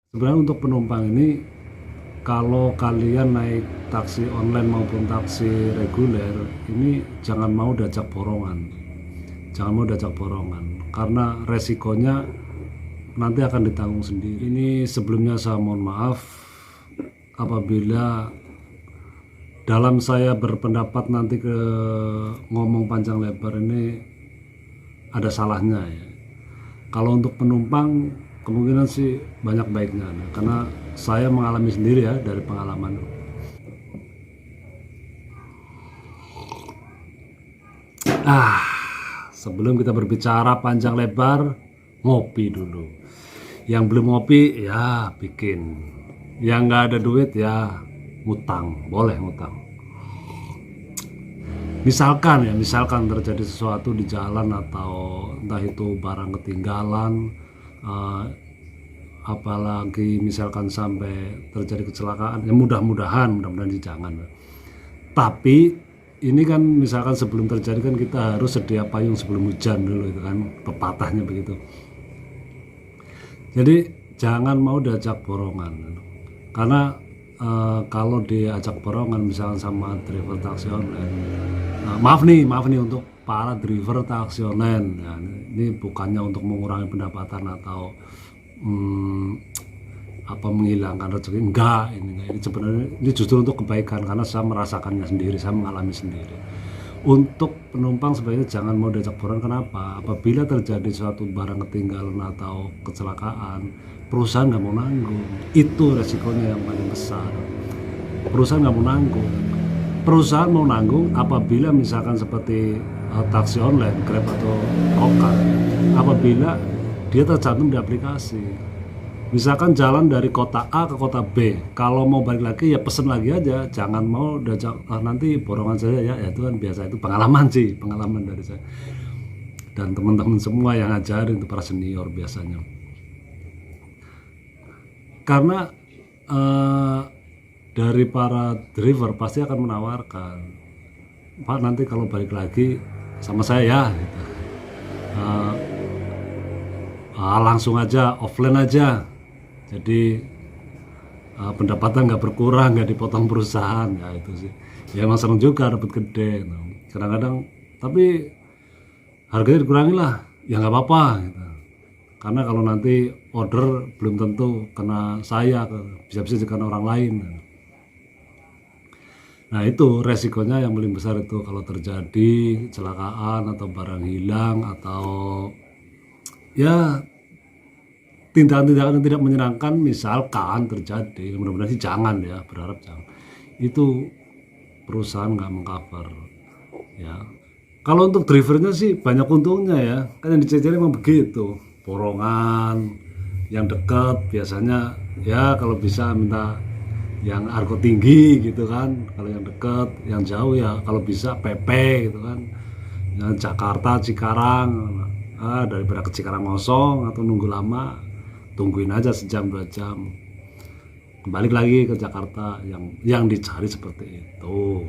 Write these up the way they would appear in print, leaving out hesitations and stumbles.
Sebenarnya untuk penumpang ini, kalau kalian naik taksi online maupun taksi reguler, ini jangan mau diajak borongan. Jangan mau diajak borongan, karena resikonya nanti akan ditanggung sendiri. Ini sebelumnya saya mohon maaf apabila dalam saya berpendapat nanti ke ngomong panjang lebar ini ada salahnya ya. Kalau untuk penumpang kemungkinan sih banyak baiknya, karena saya mengalami sendiri ya dari pengalaman. Sebelum kita berbicara panjang lebar, ngopi dulu. Yang belum ngopi ya bikin. Yang nggak ada duit ya ngutang, boleh ngutang. Misalkan terjadi sesuatu di jalan atau entah itu barang ketinggalan, apalagi misalkan sampai terjadi kecelakaan, ya mudah-mudahan sih jangan. Tapi ini kan misalkan sebelum terjadi kan kita harus sedia payung sebelum hujan dulu, itu kan pepatahnya begitu. Jadi jangan mau diajak borongan, karena kalau diajak borongan misalkan sama driver taksi online, maaf nih untuk para driver taksi online, nah, ini bukannya untuk mengurangi pendapatan atau menghilangkan rezeki, enggak. Ini sebenarnya ini justru untuk kebaikan, karena saya merasakannya sendiri, saya mengalami sendiri. Untuk penumpang sebaiknya jangan mau diajak borongan. Kenapa? Apabila terjadi suatu barang ketinggalan atau kecelakaan, perusahaan nggak mau nanggung. Itu resikonya yang paling besar. Perusahaan nggak mau nanggung. Perusahaan mau nanggung apabila misalkan seperti taksi online, Grab atau Kokar, apabila dia tercantum di aplikasi. Misalkan jalan dari kota A ke kota B, kalau mau balik lagi ya pesen lagi aja, jangan mau diajak nanti borongan saya ya. Itu kan biasa, itu pengalaman dari saya dan teman-teman semua yang ngajarin, itu para senior biasanya. Karena dari para driver pasti akan menawarkan, Pak nanti kalau balik lagi sama saya ya gitu. Langsung aja, offline aja, jadi pendapatan nggak berkurang, nggak dipotong perusahaan. Ya itu sih ya, emang seneng juga dapat gede kadang-kadang, tapi harganya dikurangi lah ya, nggak apa-apa gitu. Karena kalau nanti order belum tentu kena saya, bisa-bisa kena orang lain. Nah itu resikonya yang paling besar, itu kalau terjadi kecelakaan atau barang hilang atau ya tindakan-tindakan yang tidak menyenangkan misalkan terjadi. Mudah-mudahan sih jangan ya, berharap jangan. Itu perusahaan nggak mengcover ya. Kalau untuk drivernya sih banyak untungnya ya, kan yang dicari memang begitu, borongan yang dekat biasanya ya, kalau bisa minta yang argo tinggi gitu kan. Kalau yang dekat, yang jauh ya kalau bisa PP gitu kan, yang Jakarta Cikarang, daripada ke Cikarang kosong atau nunggu lama, tungguin aja sejam 2 jam, balik lagi ke Jakarta. Yang dicari seperti itu.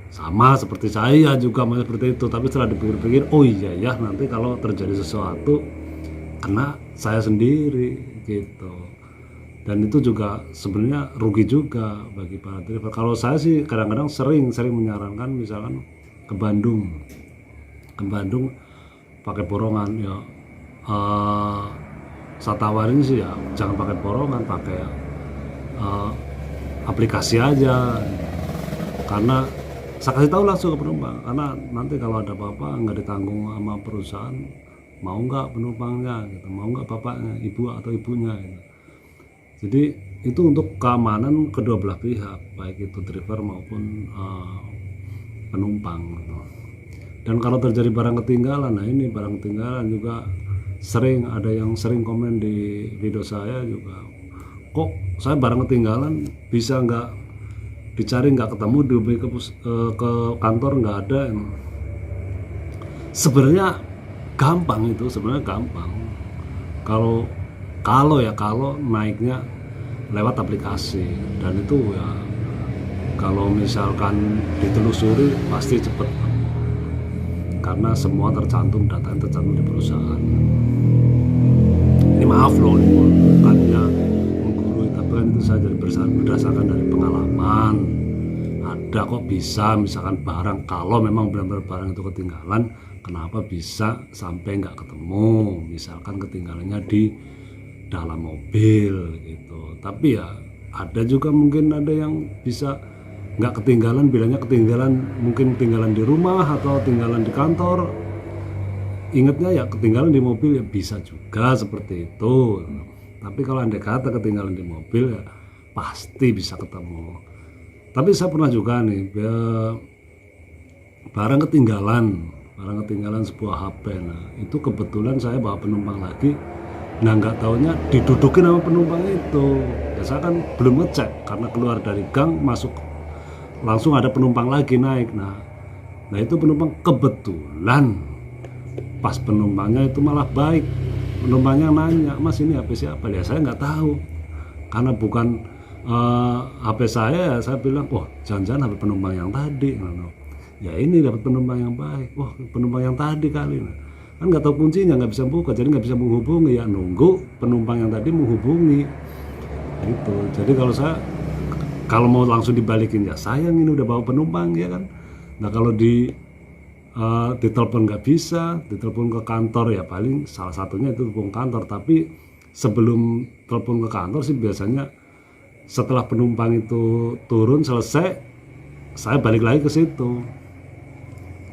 Sama seperti saya juga mau seperti itu, tapi setelah dipikir-pikir, oh iya ya, nanti kalau terjadi sesuatu kena saya sendiri gitu. Dan itu juga sebenarnya rugi juga bagi para driver. Kalau saya sih kadang-kadang sering menyarankan misalkan ke Bandung pakai borongan ya. Saya tawarin sih ya jangan pakai borongan, pakai aplikasi aja, karena saya kasih tahu langsung ke penumpang, karena nanti kalau ada apa-apa nggak ditanggung sama perusahaan, mau nggak penumpangnya gitu, mau nggak bapaknya, ibu atau ibunya gitu. Jadi itu untuk keamanan kedua belah pihak, baik itu driver maupun penumpang gitu. Dan kalau terjadi barang ketinggalan, nah ini barang ketinggalan juga sering ada yang sering komen di video saya juga, kok saya barang ketinggalan bisa nggak dicari, nggak ketemu, dihubungi ke kantor nggak ada. Sebenarnya gampang, itu sebenarnya gampang kalau naiknya lewat aplikasi, dan itu ya kalau misalkan ditelusuri pasti cepet, karena semua tercantum, data yang tercantum di perusahaan. Ini maaf loh, bukannya berdasarkan dari pengalaman. Ada kok bisa, misalkan barang, kalau memang benar-benar barang itu ketinggalan, kenapa bisa sampai nggak ketemu, misalkan ketinggalannya di dalam mobil gitu. Tapi ya ada juga mungkin ada yang bisa nggak ketinggalan, bilangnya ketinggalan, mungkin ketinggalan di rumah atau ketinggalan di kantor, ingatnya ya ketinggalan di mobil, ya bisa juga seperti itu. Tapi kalau andai kata ketinggalan di mobil ya pasti bisa ketemu. Tapi saya pernah juga nih barang ketinggalan sebuah HP. Nah itu kebetulan saya bawa penumpang lagi. Nah nggak taunya didudukin sama penumpang itu. Ya saya kan belum ngecek karena keluar dari gang masuk langsung ada penumpang lagi naik. Nah itu penumpang kebetulan pas penumpangnya itu malah baik. Penumpangnya nanya, "Mas ini HP siapa?" Ya saya nggak tahu karena bukan HP saya. Ya saya bilang, "Oh jangan-jangan HP penumpang yang tadi." Nah, ya ini dapat penumpang yang baik. Wah penumpang yang tadi kali. Nah, kan nggak tahu kuncinya, nggak bisa buka, jadi nggak bisa menghubungi. Ya nunggu penumpang yang tadi menghubungi gitu. Jadi kalau mau langsung dibalikin, ya sayang ini udah bawa penumpang ya kan. Nah kalau ditelepon nggak bisa, ditelepon ke kantor ya paling salah satunya itu telepon kantor. Tapi sebelum telepon ke kantor sih biasanya setelah penumpang itu turun selesai, saya balik lagi ke situ.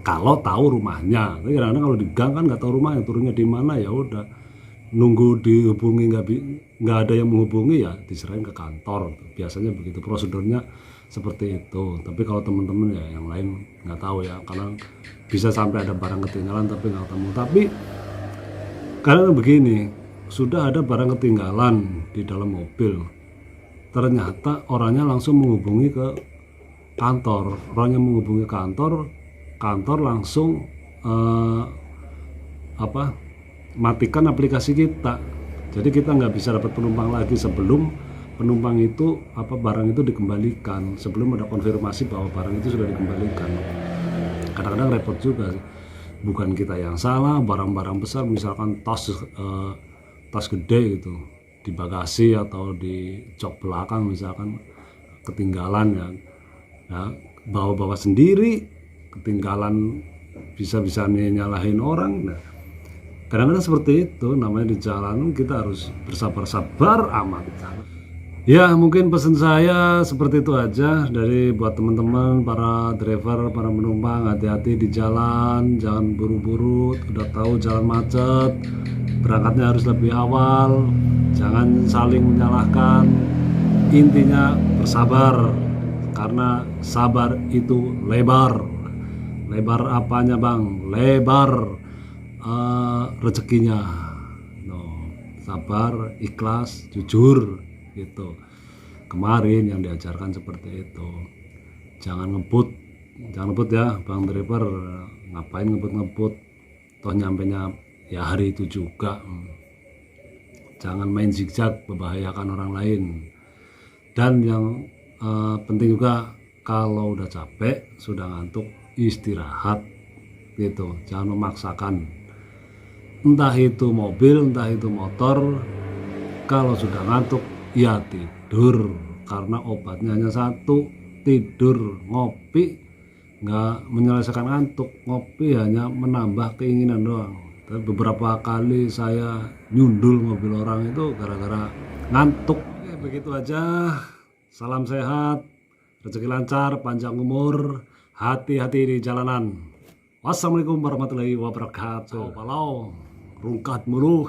Kalau tahu rumahnya, tapi kadang-kadang kalau di gang kan nggak tahu rumahnya, turunnya di mana, ya udah nunggu dihubungi, nggak ada yang menghubungi, ya diserahin ke kantor. Biasanya begitu prosedurnya seperti itu. Tapi kalau teman-teman ya yang lain nggak tahu ya, karena bisa sampai ada barang ketinggalan tapi nggak ketemu. Tapi karena begini, sudah ada barang ketinggalan di dalam mobil, ternyata orangnya langsung menghubungi ke kantor. Orangnya menghubungi kantor langsung matikan aplikasi kita. Jadi kita nggak bisa dapat penumpang lagi sebelum penumpang itu barang itu dikembalikan, sebelum ada konfirmasi bahwa barang itu sudah dikembalikan. Kadang-kadang repot juga, bukan kita yang salah, barang-barang besar misalkan tas gede gitu di bagasi atau di jok belakang misalkan ketinggalan, ya bawa sendiri ketinggalan, bisa nyalahin orang. Nah kadang-kadang seperti itu, namanya di jalan kita harus bersabar-sabar amat. Ya mungkin pesan saya seperti itu aja dari buat teman-teman para driver, para penumpang. Hati-hati di jalan, jangan buru-buru, udah tahu jalan macet, berangkatnya harus lebih awal, jangan saling menyalahkan. Intinya bersabar, karena sabar itu lebar. Lebar apanya bang? Lebar rezekinya. Sabar, ikhlas, jujur gitu. Kemarin yang diajarkan seperti itu. Jangan ngebut ya bang driver. Ngapain ngebut? Toh nyampenya ya hari itu juga. Jangan main zigzag, membahayakan orang lain. Dan yang penting juga, kalau udah capek, sudah ngantuk, istirahat gitu. Jangan memaksakan, entah itu mobil, entah itu motor. Kalau sudah ngantuk ya tidur, karena obatnya hanya satu, tidur. Ngopi nggak menyelesaikan ngantuk, ngopi hanya menambah keinginan doang. Tapi beberapa kali saya nyundul mobil orang itu gara-gara ngantuk. Begitu aja. Salam sehat, rezeki lancar, panjang umur, hati-hati di jalanan. Wassalamualaikum warahmatullahi wabarakatuh. Walau rungkat mulu.